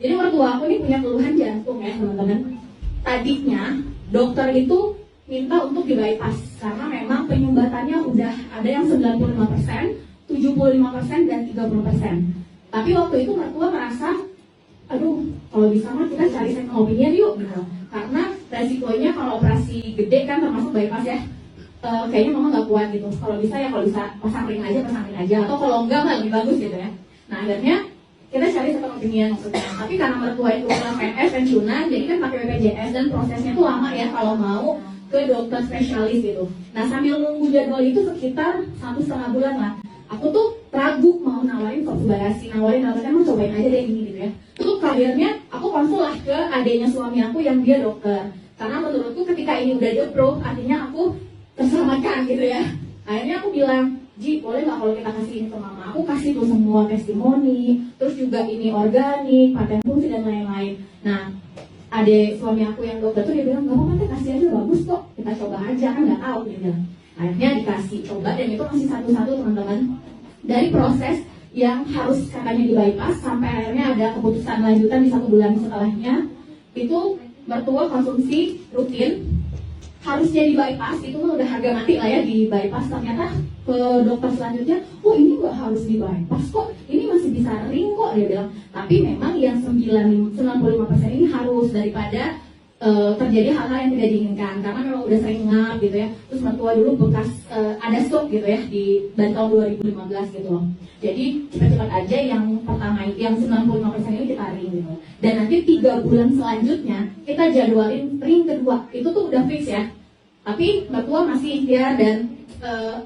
Jadi mertua aku ini punya keluhan jantung ya teman-teman. Tadinya dokter itu minta untuk di bypass karena memang penyumbatannya udah ada yang 95%, 75% dan 30%. Tapi waktu itu mertua merasa, aduh kalau bisa mah kita cari second opinion yuk gitu. Karena resikonya kalau operasi gede kan termasuk bypass ya, kayaknya mama nggak kuat gitu. Kalau bisa pasang ring aja, atau kalau enggak mah lebih bagus gitu ya. Nah akhirnya kita cari second opinion maksudnya. Tapi karena mertua itu udah PNS pensiunan, jadi kan pakai BPJS dan prosesnya tuh lama ya kalau mau ke dokter spesialis gitu. Nah sambil nunggu jadwal itu sekitar 1,5 bulan lah. Aku tuh ragu mau nawarin konsultasi, nawarin mau cobain aja deh ini gitu ya. Terus akhirnya aku konsul lah ke adiknya suami aku yang dia dokter. Karena menurutku ketika ini udah di-approve, artinya aku terselamatkan gitu ya. Akhirnya aku bilang, Ji, boleh nggak kalau kita kasih ini ke mama? Aku kasih tuh semua testimoni, terus juga ini organik, paten fungsi dan lain-lain. Nah, adik suami aku yang dokter tuh dia bilang, nggak apa-apa, kasih aja bagus kok, kita coba aja kan nggak tahu dia bilang. Akhirnya dikasih coba dan itu masih satu-satu teman-teman. Dari proses yang harus katanya di bypass sampai akhirnya ada keputusan lanjutan di 1 bulan setelahnya, itu mertua konsumsi rutin. Harusnya di bypass itu mah udah harga mati lah ya di bypass, ternyata ke dokter selanjutnya, oh ini nggak harus di bypass kok, ini masih bisa ring kok dia bilang. Tapi memang yang 95% ini harus daripada terjadi hal-hal yang tidak diinginkan karena memang udah sering ngap gitu ya. Terus mertua dulu bekas ada stroke gitu ya di tahun 2015 gitu loh. Jadi cepat-cepat aja yang pertama yang 95% ini kita ring gitu. Dan nanti 3 bulan selanjutnya kita jadwalin ring kedua. Itu tuh udah fix ya. Tapi mertua masih ikhtiar dan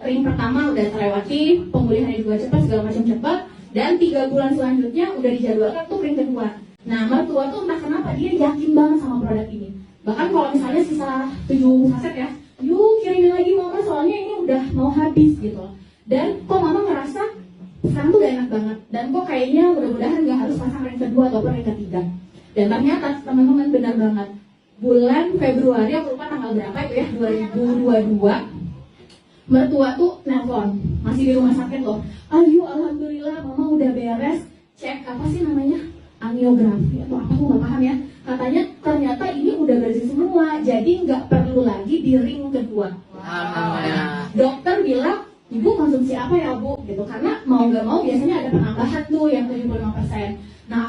ring pertama udah terlewati, pemulihannya juga cepat, segala macam cepat. Dan 3 bulan selanjutnya udah dijadwalkan tuh ring kedua. Nah, mertua tuh entah kenapa dia yakin banget sama produk ini. Bahkan kalau misalnya sisa 7 saset ya, yuk kirimin lagi mama soalnya ini udah mau habis gitu. Dan kok mama ngerasa sekarang tuh udah enak banget. Dan kok kayaknya mudah-mudahan gak harus pasang ring kedua ataupun ring ketiga. Dan ternyata teman-teman benar banget. Bulan Februari, aku lupa tanggal berapa itu ya, 2022. Mertua tuh nelpon, masih di rumah sakit loh. Ayo alhamdulillah mama udah beres cek apa sih namanya? Angiografi atau apa, aku nggak paham ya. Katanya ternyata ini udah bersih semua, jadi nggak perlu lagi di ring kedua. Dokter bilang, ibu konsumsi apa ya bu? Gitu, karena mau nggak mau biasanya ada penambahan tuh yang 75%. Nah